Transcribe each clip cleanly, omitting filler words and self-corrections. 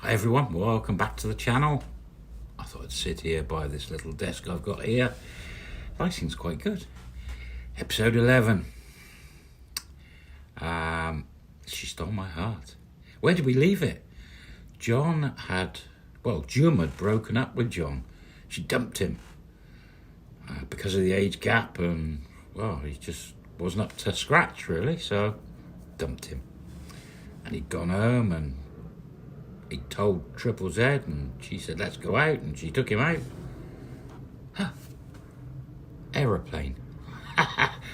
Hi everyone, welcome back to the channel. I thought I'd sit here by this little desk I've got here. Lighting's quite good. Episode 11. She stole my heart. Where did we leave it? Jum had broken up with John. She dumped him because of the age gap, and he just wasn't up to scratch really, so dumped him. And he'd gone home and he told Triple Z, and she said, let's go out, and she took him out. Aeroplane.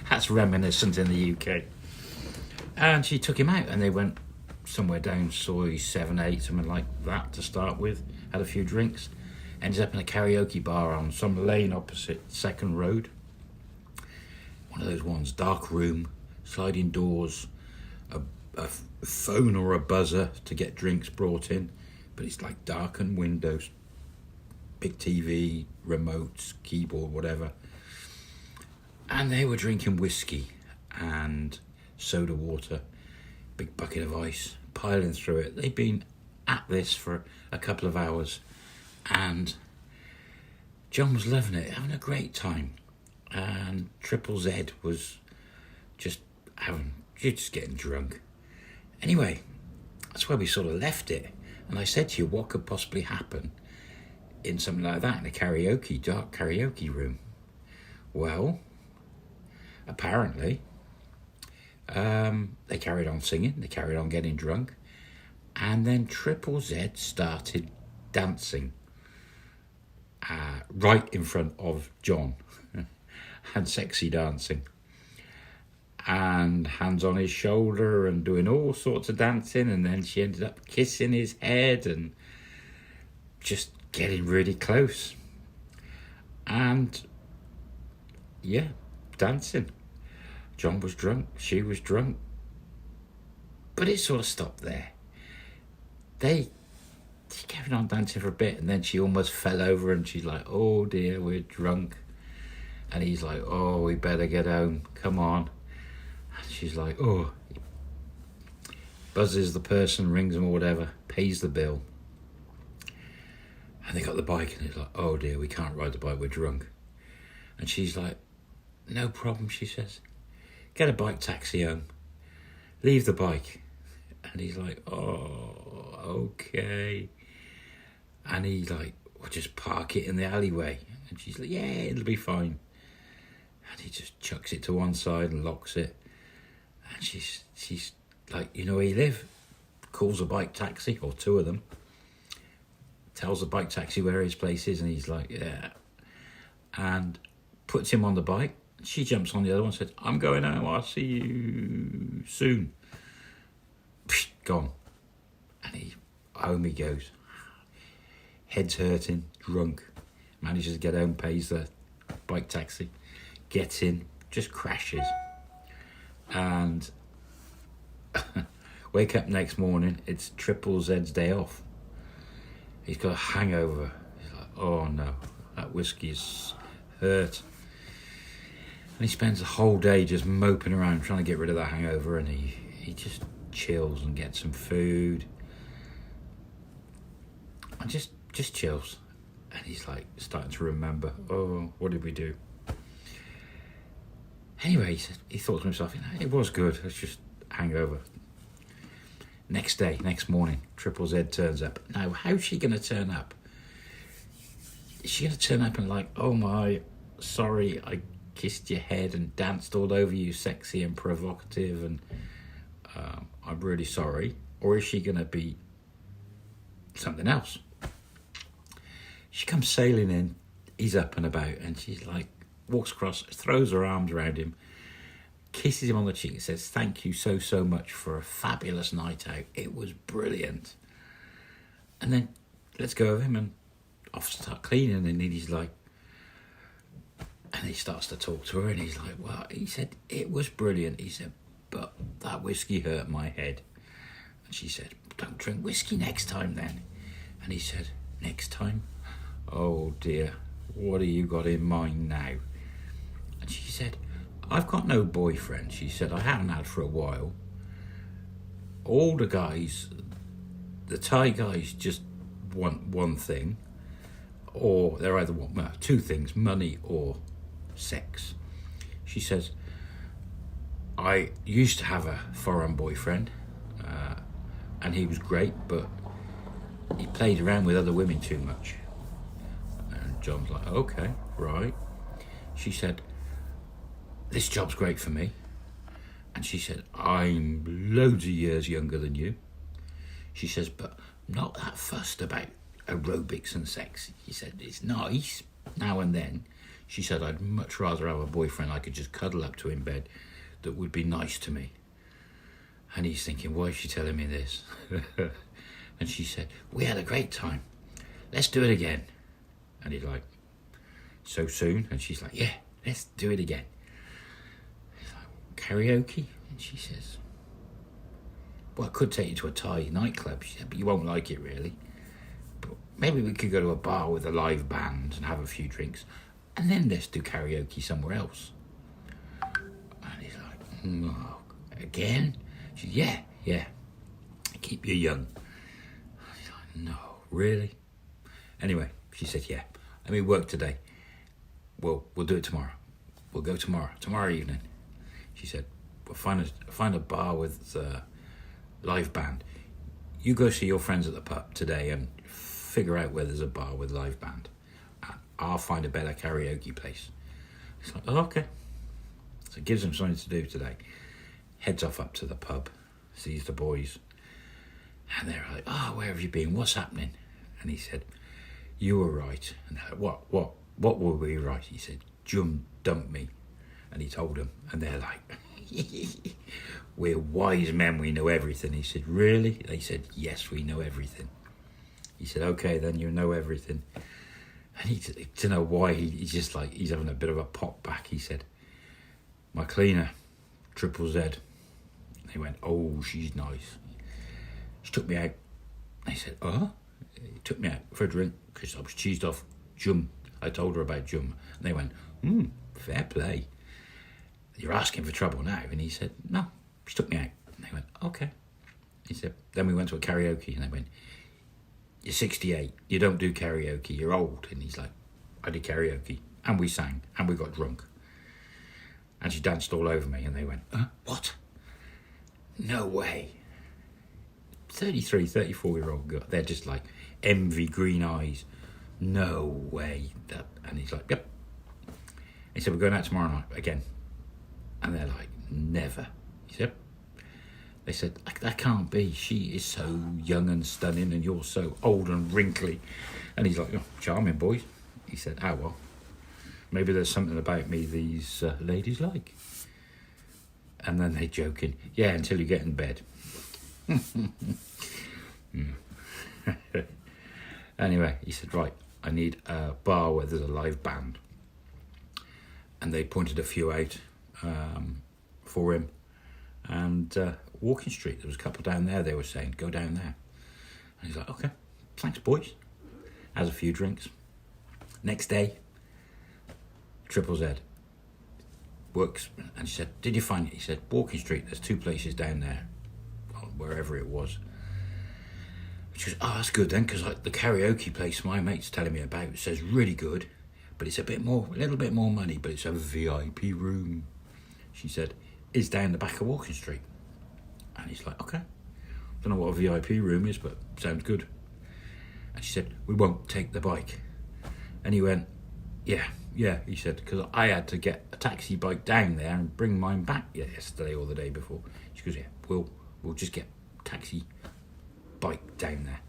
That's reminiscent in the UK. And she took him out, and they went somewhere down Soy 7, 8, something like that to start with. Had a few drinks. Ended up in a karaoke bar on some lane opposite Second Road. One of those ones, dark room, sliding doors, a phone or a buzzer to get drinks brought in, but it's like darkened windows, big TV, remotes, keyboard, whatever. And they were drinking whiskey and soda water, big bucket of ice, piling through it. They'd been at this for a couple of hours, and John was loving it, having a great time, and Triple Z was just getting drunk. Anyway, that's where we sort of left it. And I said to you, what could possibly happen in something like that, in a dark karaoke room? Well, apparently, they carried on singing, they carried on getting drunk, and then Triple Z started dancing right in front of John, and sexy dancing. And hands on his shoulder and doing all sorts of dancing, and then she ended up kissing his head and just getting really close. And dancing. John was drunk, she was drunk, but it sort of stopped there. She carried on dancing for a bit, and then she almost fell over, and she's like, oh dear, we're drunk. And he's like, oh, we better get home, come on. She's like, oh, buzzes the person, rings them or whatever, pays the bill. And they got the bike, and he's like, oh dear, we can't ride the bike, we're drunk. And she's like, no problem, she says. Get a bike taxi home. Leave the bike. And he's like, oh, okay. And he's like, we'll just park it in the alleyway. And she's like, yeah, it'll be fine. And he just chucks it to one side and locks it. And she's like, you know where you live? Calls a bike taxi, or two of them. Tells the bike taxi where his place is, and he's like, yeah. And puts him on the bike. She jumps on the other one and says, I'm going home, I'll see you soon. Psh, gone. And home he goes. Head's hurting, drunk. Manages to get home, pays the bike taxi. Gets in, just crashes. And wake up next morning, it's Triple Z's day off. He's got a hangover. He's like, oh no, that whiskey's hurt. And he spends the whole day just moping around trying to get rid of that hangover, and he just chills and gets some food. And just chills. And he's like starting to remember, oh, what did we do? Anyway, he thought to himself, it was good, it's just hangover. Next morning, Triple Z turns up. Now, how's she going to turn up? Is she going to turn up and like, oh my, sorry, I kissed your head and danced all over you, sexy and provocative, and I'm really sorry? Or is she going to be something else? She comes sailing in, he's up and about, and she's like, walks across, throws her arms around him, kisses him on the cheek and says, thank you so much for a fabulous night out. It was brilliant. And then lets go of him and off to start cleaning. And he's like, and he starts to talk to her, and he's like, well, he said, it was brilliant. He said, but that whiskey hurt my head. And she said, don't drink whiskey next time then. And he said, next time? Oh dear, what have you got in mind now? And she said, I've got no boyfriend. She said, I haven't had for a while. All the guys the Thai guys just want one thing, or they're either want two things: money or sex. She says, I used to have a foreign boyfriend, and he was great, but he played around with other women too much. And John's like, okay, right. She said, this job's great for me. And she said, I'm loads of years younger than you. She says, but I'm not that fussed about aerobics and sex. She said, it's nice now and then. She said, I'd much rather have a boyfriend I could just cuddle up to in bed that would be nice to me. And he's thinking, why is she telling me this? And she said, we had a great time. Let's do it again. And he's like, so soon? And she's like, yeah, let's do it again. He's like, karaoke? And she says, well, I could take you to a Thai nightclub. She said, but you won't like it really. But maybe we could go to a bar with a live band and have a few drinks. And then let's do karaoke somewhere else. And he's like, no, again? She said, yeah. Keep you young. He's like, no, really? Anyway, she said, yeah. Let me work today. We'll do it tomorrow. We'll go tomorrow evening. She said, we'll find a bar with a live band. You go see your friends at the pub today and figure out where there's a bar with live band. I'll find a better karaoke place. It's like, oh, okay. So it gives him something to do today. Heads off up to the pub, sees the boys. And they're like, oh, where have you been? What's happening? And he said, you were right. And they're like, what were we right? He said, Jum dumped me. And he told them. And they're like, we're wise men, we know everything. He said, really? They said, yes, we know everything. He said, okay, then you know everything. And he didn't know why, he's just like, he's having a bit of a pop back. He said, my cleaner, Triple Z. They went, oh, she's nice. She took me out. They said, oh? He took me out for a drink because I was cheesed off Jum. I told her about Jum. And they went, fair play. You're asking for trouble now. And he said, no, she took me out. And they went, okay. He said, then we went to a karaoke and they went, you're 68, you don't do karaoke, you're old. And he's like, I did karaoke, and we sang, and we got drunk. And she danced all over me, and they went, what? No way. 33, 34-year-old girl, they're just like, envy, green eyes, no way. And he's like, yep. He said, we're going out tomorrow night again. And they're like, never. He said, they said, that can't be. She is so young and stunning and you're so old and wrinkly. And he's like, oh, charming, boys. He said, oh, well, maybe there's something about me these ladies like. And then they're joking, yeah, until you get in bed. Anyway, he said, right, I need a bar where there's a live band. And they pointed a few out for him. And Walking Street, there was a couple down there, they were saying, go down there. And he's like, okay, thanks, boys. Has a few drinks. Next day, Triple Z works. And she said, did you find it? He said, Walking Street, there's two places down there, wherever it was. She goes, oh, that's good then, because like the karaoke place my mate's telling me about says really good, but it's a little bit more money, but it's a VIP room. She said, it's down the back of Walking Street. And he's like, okay. Don't know what a VIP room is, but sounds good. And she said, we won't take the bike. And he went, yeah, he said, because I had to get a taxi bike down there and bring mine back yesterday or the day before. She goes, yeah, we'll just get a taxi bike down there.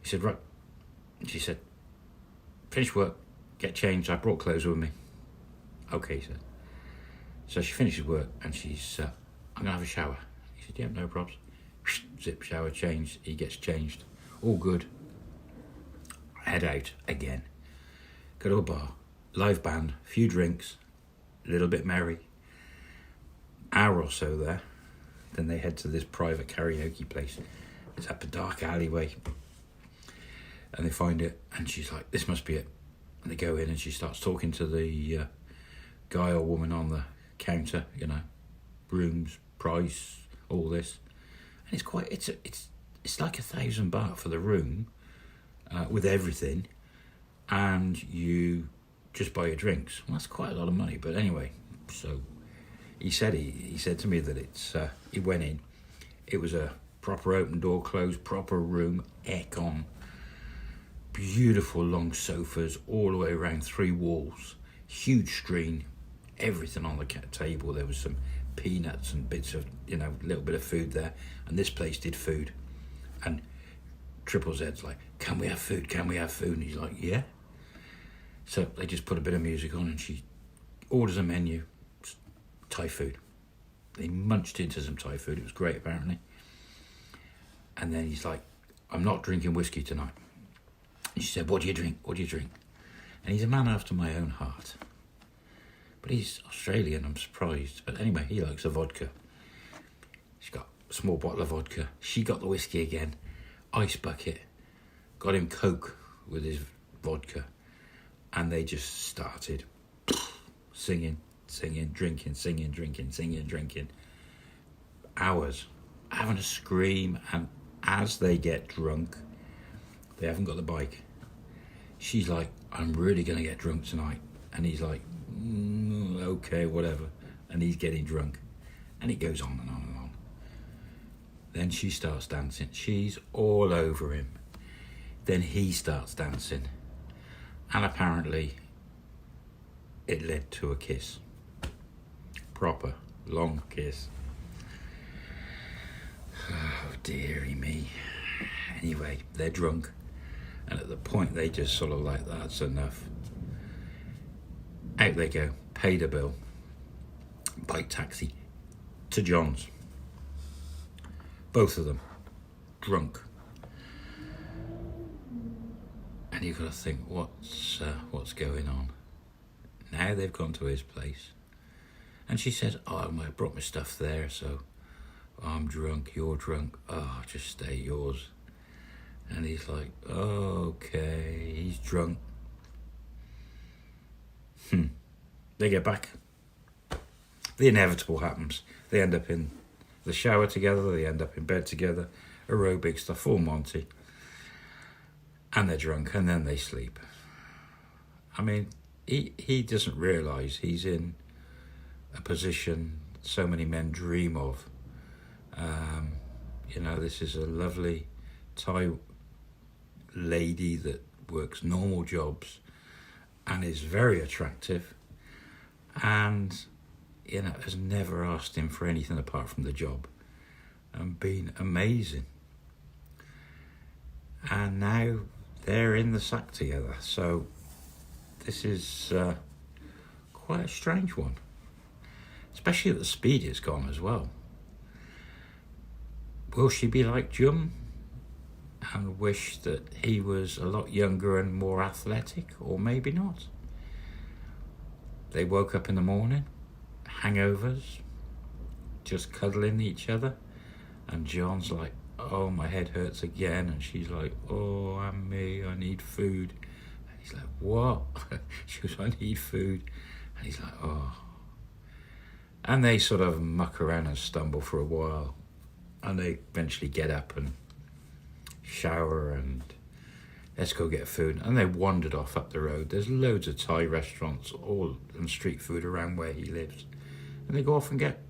He said, right. And she said, finish work, get changed. I brought clothes with me. Okay, he said. So she finishes work and she's, I'm going to have a shower. He said, yeah, no problems. Zip, shower, changed. He gets changed. All good. Head out again. Go to a bar. Live band. Few drinks. A little bit merry. Hour or so there. Then they head to this private karaoke place. It's up a dark alleyway. And they find it. And she's like, this must be it. And they go in and she starts talking to the guy or woman on the counter, rooms, price, all this. And it's it's like 1,000 baht for the room with everything, and you just buy your drinks. Well, that's quite a lot of money, but anyway. So he said to me that it's he went in. It was a proper open door, closed, proper room, aircon, beautiful long sofas all the way around, 3 walls, huge screen, everything on the table. There was some peanuts and bits of, a little bit of food there. And this place did food. And Triple Z's like, can we have food? Can we have food? And he's like, yeah. So they just put a bit of music on and she orders a menu, Thai food. They munched into some Thai food. It was great, apparently. And then he's like, I'm not drinking whiskey tonight. And she said, what do you drink? What do you drink? And he's a man after my own heart. But he's Australian, I'm surprised. But anyway, he likes a vodka. She's got a small bottle of vodka. She got the whiskey again. Ice bucket. Got him Coke with his vodka. And they just started singing, drinking, drinking. Hours. Having a scream. And as they get drunk, they haven't got the bike. She's like, I'm really going to get drunk tonight. And he's like, okay, whatever. And he's getting drunk. And it goes on and on and on. Then she starts dancing. She's all over him. Then he starts dancing. And apparently, it led to a kiss. Proper, long kiss. Oh, dearie me. Anyway, they're drunk. And at the point they just sort of like, that's enough. Out they go, pay the bill, bike taxi to John's. Both of them, drunk. And you've got to think, what's going on? Now they've gone to his place. And she says, I brought my stuff there, so I'm drunk, you're drunk. Oh, just stay yours. And he's like, okay, he's drunk. They get back. The inevitable happens. They end up in the shower together. They end up in bed together. Aerobic stuff, full Monty. And they're drunk, and then they sleep. I mean, he doesn't realise he's in a position so many men dream of. This is a lovely Thai lady that works normal jobs and is very attractive and has never asked him for anything apart from the job and been amazing. And now they're in the sack together. So this is quite a strange one, especially at the speed it's gone as well. Will she be like Jum and wish that he was a lot younger and more athletic, or maybe not? They woke up in the morning, hangovers, just cuddling each other, and John's like, oh, my head hurts again, and she's like, oh, I'm me, I need food. And he's like, what? She goes, I need food. And he's like, oh. And they sort of muck around and stumble for a while, and they eventually get up and shower and let's go get food. And they wandered off up the road. There's loads of Thai restaurants and street food around where he lives, and they go off and get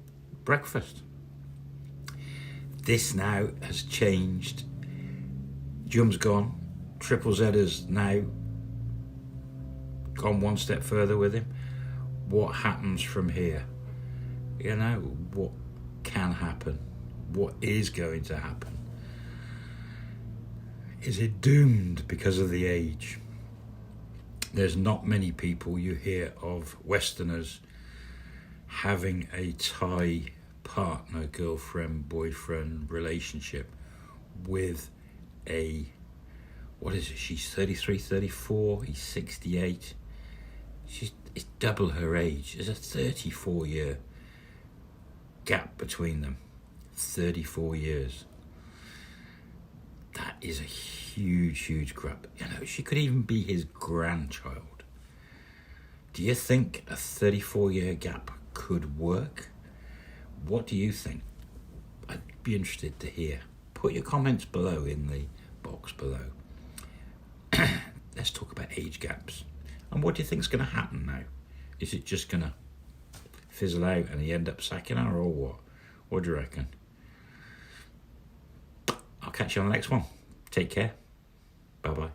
breakfast. This now has changed. Jum's gone. Triple Z has now gone one step further with him. What happens from here? What can happen? What is going to happen? Is it doomed because of the age? There's not many people you hear of Westerners having a Thai partner, girlfriend, boyfriend relationship with a, what is it? She's 33, 34, he's 68. It's double her age. There's a 34-year gap between them. 34 years. That is a huge, huge gap. She could even be his grandchild. Do you think a 34-year gap could work? What do you think? I'd be interested to hear. Put your comments below in the box below. Let's talk about age gaps. And what do you think's going to happen now? Is it just going to fizzle out and you end up sacking her, or what? What do you reckon? I'll catch you on the next one. Take care. Bye-bye.